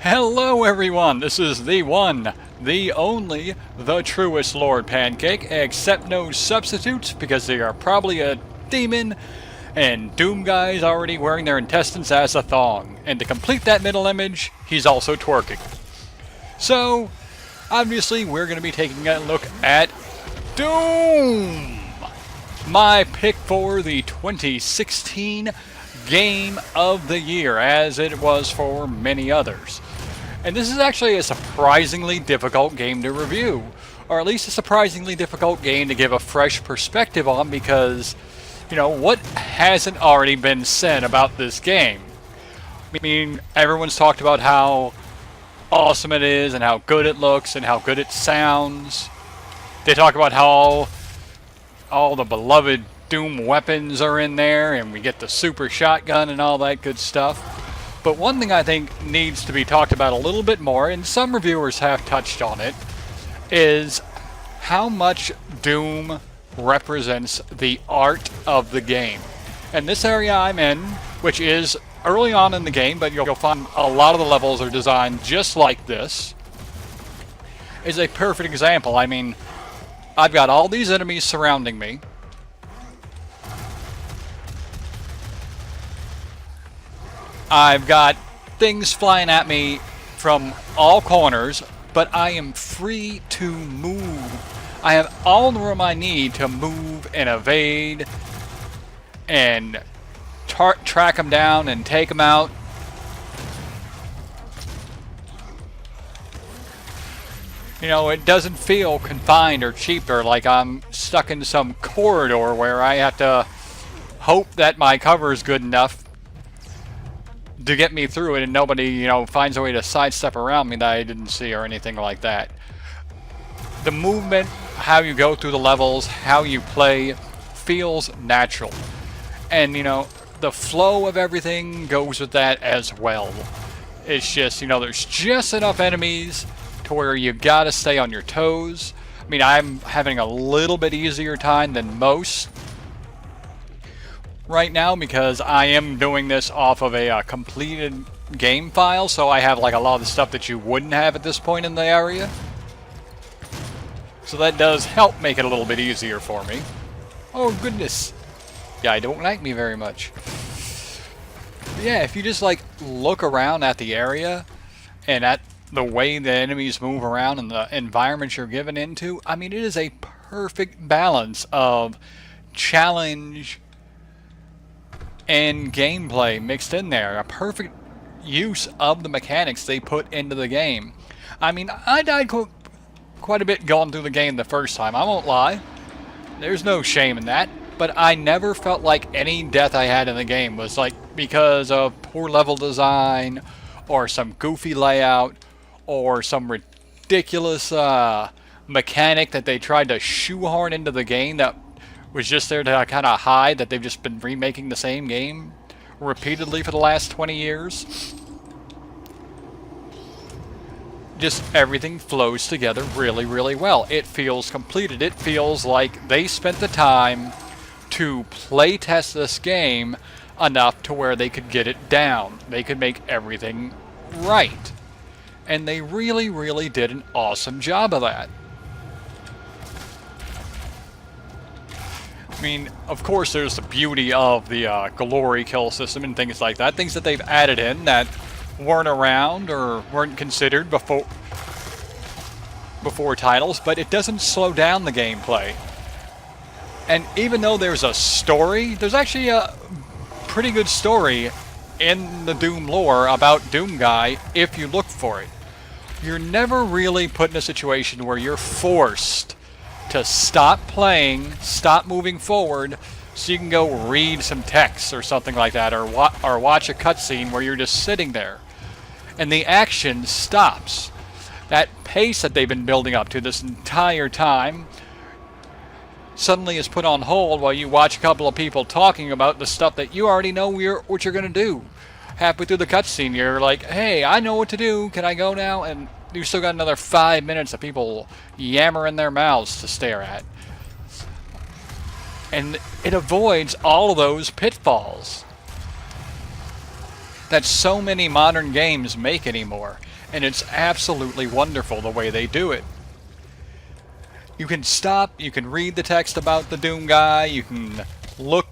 Hello everyone, this is the one, the only, the truest Lord Pancake, except no substitutes because they are probably a demon and Doom Guy's already wearing their intestines as a thong. And to complete that middle image, he's also twerking. So, obviously we're going to be taking a look at Doom! My pick for the 2016 Game of the Year, as it was for many others. And this is actually a surprisingly difficult game to review, or at least a surprisingly difficult game to give a fresh perspective on because, you know, what hasn't already been said about this game? I mean, everyone's talked about how awesome it is and how good it looks and how good it sounds. They talk about how all the beloved Doom weapons are in there and we get the super shotgun and all that good stuff. But one thing I think needs to be talked about a little bit more, and some reviewers have touched on it, is how much Doom represents the art of the game. And this area I'm in, which is early on in the game, but you'll find a lot of the levels are designed just like this, is a perfect example. I mean, I've got all these enemies surrounding me. I've got things flying at me from all corners, but I am free to move. I have all the room I need to move and evade and track them down and take them out. You know, it doesn't feel confined or cheap or like I'm stuck in some corridor where I have to hope that my cover is good enough to get me through it and nobody, you know, finds a way to sidestep around me that I didn't see or anything like that. The movement, how you go through the levels, how you play, feels natural. And, you know, the flow of everything goes with that as well. It's just, you know, there's just enough enemies to where you gotta stay on your toes. I mean, I'm having a little bit easier time than most right now because I am doing this off of a completed game file, so I have like a lot of the stuff that you wouldn't have at this point in the area. So that does help make it a little bit easier for me. Oh goodness. Yeah, I don't like me very much. But yeah, if you just like look around at the area and at the way the enemies move around and the environment you're given into, I mean, it is a perfect balance of challenge and gameplay mixed in there. A perfect use of the mechanics they put into the game. I mean, I died quite a bit going through the game the first time, I won't lie. There's no shame in that. But I never felt like any death I had in the game was like because of poor level design or some goofy layout or some ridiculous mechanic that they tried to shoehorn into the game that was just there to kind of hide that they've just been remaking the same game repeatedly for the last 20 years. Just everything flows together really, really well. It feels completed. It feels like they spent the time to play test this game enough to where they could get it down. They could make everything right. And they really, really did an awesome job of that. I mean, of course, there's the beauty of the glory kill system and things like that. Things that they've added in that weren't around or weren't considered before titles, but it doesn't slow down the gameplay. And even though there's a story, there's actually a pretty good story in the Doom lore about Doom Guy if you look for it. You're never really put in a situation where you're forced to stop playing, stop moving forward, so you can go read some text or something like that, or watch a cutscene where you're just sitting there. And the action stops. That pace that they've been building up to this entire time suddenly is put on hold while you watch a couple of people talking about the stuff that you already know what you're going to do. Halfway through the cutscene, you're like, hey, I know what to do. Can I go now? And you still got another 5 minutes of people yammering their mouths to stare at. And it avoids all of those pitfalls that so many modern games make anymore. and it's absolutely wonderful the way they do it. You can stop, you can read the text about the Doom guy, you can look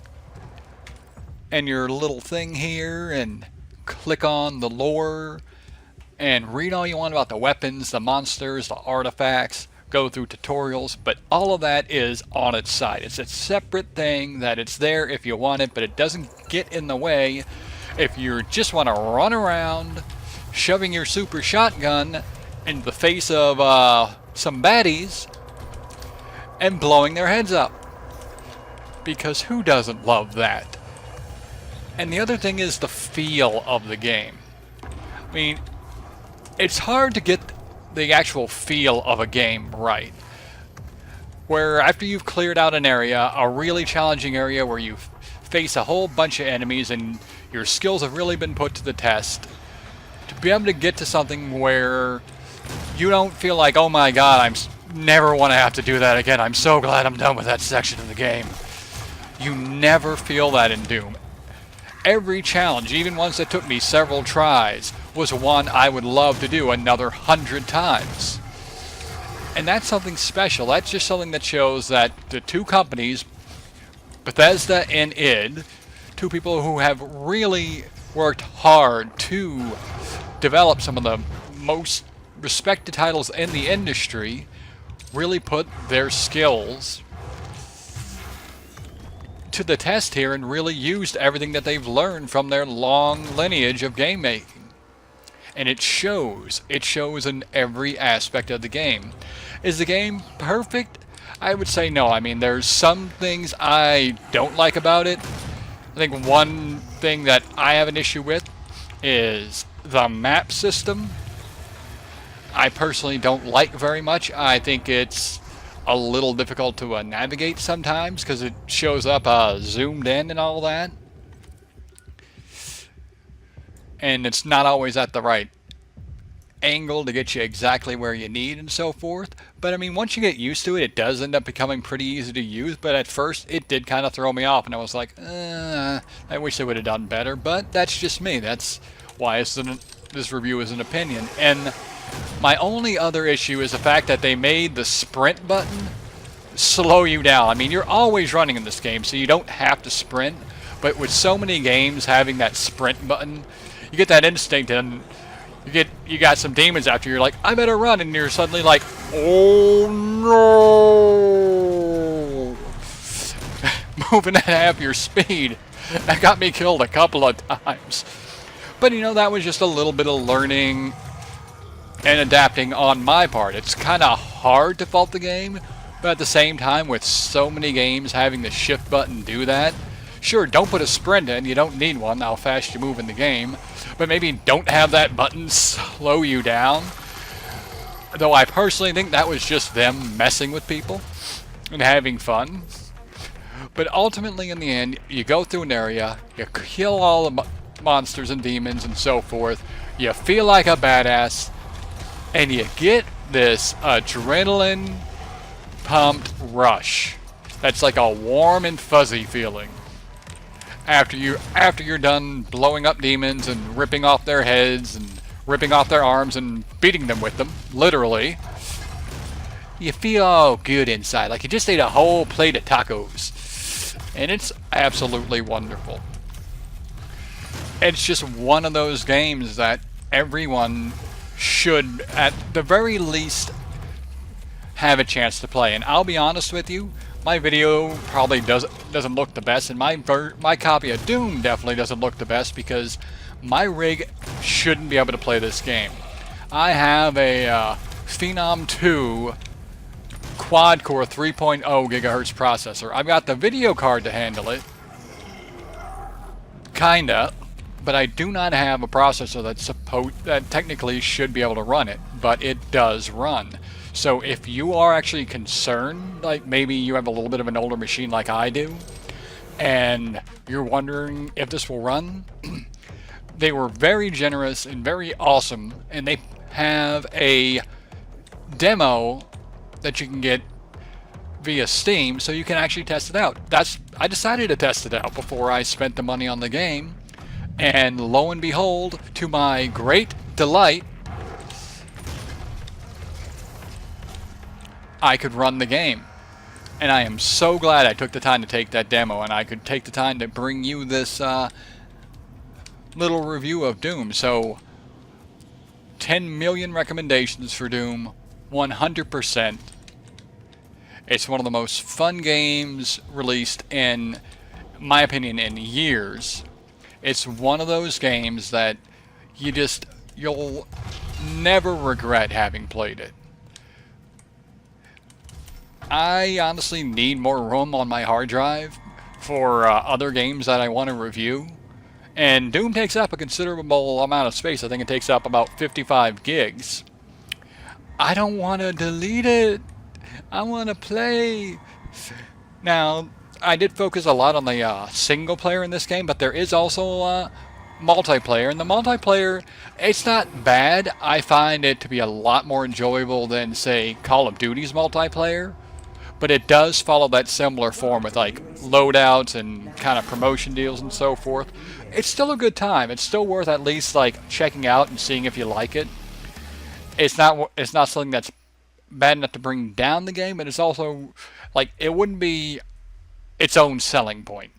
in your little thing here and click on the lore and read all you want about the weapons, the monsters, the artifacts, go through tutorials, but all of that is on its side. It's a separate thing that it's there if you want it, but it doesn't get in the way if you just want to run around shoving your super shotgun in the face of some baddies and blowing their heads up. Because who doesn't love that? And the other thing is the feel of the game. I mean, it's hard to get the actual feel of a game right. Where after you've cleared out an area, a really challenging area where you face a whole bunch of enemies and your skills have really been put to the test, to be able to get to something where you don't feel like, oh my god, never want to have to do that again. I'm so glad I'm done with that section of the game. You never feel that in Doom. Every challenge, even ones that took me several tries, was one I would love to do another 100 times. And that's something special. That's just something that shows that the two companies, Bethesda and id, two people who have really worked hard to develop some of the most respected titles in the industry, really put their skills to the test here and really used everything that they've learned from their long lineage of game making. And it shows. It shows in every aspect of the game. Is the game perfect? I would say no. I mean, there's some things I don't like about it. I think one thing that I have an issue with is the map system. I personally don't like very much. I think it's a little difficult to navigate sometimes because it shows up zoomed in and all that. And it's not always at the right angle to get you exactly where you need and so forth. But I mean, once you get used to it, it does end up becoming pretty easy to use. But at first, it did kind of throw me off, and I was like, I wish they would have done better. But that's just me. That's why this review is an opinion. And my only other issue is the fact that they made the sprint button slow you down. I mean, you're always running in this game, so you don't have to sprint. But with so many games having that sprint button, you get that instinct, and you got some demons after you're like, I better run, and you're suddenly like, oh no, moving at half your speed. That got me killed a couple of times. But you know, that was just a little bit of learning and adapting on my part. It's kind of hard to fault the game, but at the same time, with so many games having the shift button do that, sure, don't put a sprint in, you don't need one, how fast you move in the game, but maybe don't have that button slow you down. Though I personally think that was just them messing with people and having fun. But ultimately, in the end, you go through an area, you kill all the monsters and demons and so forth, you feel like a badass, and you get this adrenaline pumped rush. That's like a warm and fuzzy feeling. After you're done blowing up demons and ripping off their heads and ripping off their arms and beating them with them, literally, you feel all good inside, like you just ate a whole plate of tacos. And it's absolutely wonderful. It's just one of those games that everyone should, at the very least, have a chance to play. And I'll be honest with you, my video probably doesn't look the best, and my copy of Doom definitely doesn't look the best because my rig shouldn't be able to play this game. I have a Phenom 2 quad-core 3.0 gigahertz processor. I've got the video card to handle it, kinda, but I do not have a processor that technically should be able to run it, but it does run. So if you are actually concerned, like maybe you have a little bit of an older machine like I do, and you're wondering if this will run, they were very generous and very awesome, and they have a demo that you can get via Steam, so you can actually test it out. I decided to test it out before I spent the money on the game, and lo and behold, to my great delight, I could run the game. And I am so glad I took the time to take that demo, and I could take the time to bring you this little review of Doom. So 10 million recommendations for Doom, 100%. It's one of the most fun games released in my opinion in years. It's one of those games that you'll never regret having played it. I honestly need more room on my hard drive for other games that I want to review. And Doom takes up a considerable amount of space. I think it takes up about 55 gigs. I don't want to delete it. I want to play. Now, I did focus a lot on the single player in this game, but there is also multiplayer. And the multiplayer, it's not bad. I find it to be a lot more enjoyable than, say, Call of Duty's multiplayer. But it does follow that similar form with like loadouts and kind of promotion deals and so forth. It's still a good time. It's still worth at least like checking out and seeing if you like it. It's not something that's bad enough to bring down the game, but it's also like it wouldn't be its own selling point.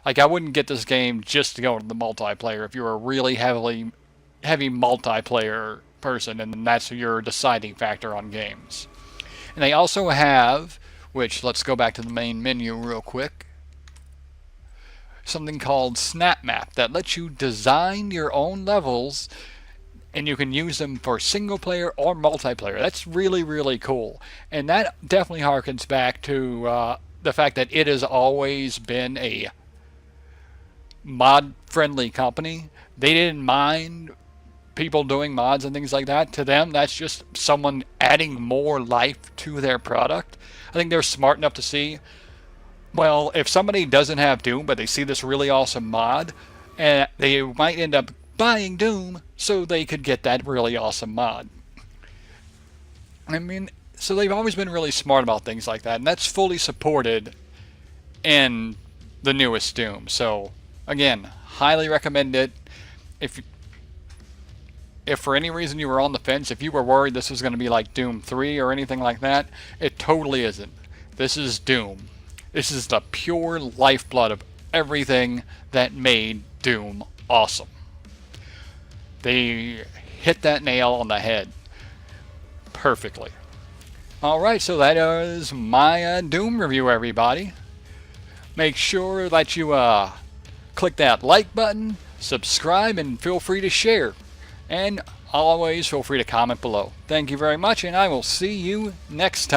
Like I wouldn't get this game just to go into the multiplayer if you're a really heavy multiplayer person and that's your deciding factor on games. And they also have, which let's go back to the main menu real quick, something called Snap Map that lets you design your own levels and you can use them for single player or multiplayer. That's really, really cool. And that definitely harkens back to the fact that it has always been a mod-friendly company. They didn't mind people doing mods and things like that. To them, that's just someone adding more life to their product. I think they're smart enough to see, well, if somebody doesn't have Doom, but they see this really awesome mod, and they might end up buying Doom so they could get that really awesome mod. I mean, so they've always been really smart about things like that, and that's fully supported in the newest Doom. So, again, highly recommend it. If for any reason you were on the fence, if you were worried this was going to be like Doom 3 or anything like that, it totally isn't. This is Doom. This is the pure lifeblood of everything that made Doom awesome. They hit that nail on the head perfectly. Alright, so that is my Doom review, everybody. Make sure that you click that like button, subscribe, and feel free to share. And always feel free to comment below. Thank you very much, and I will see you next time.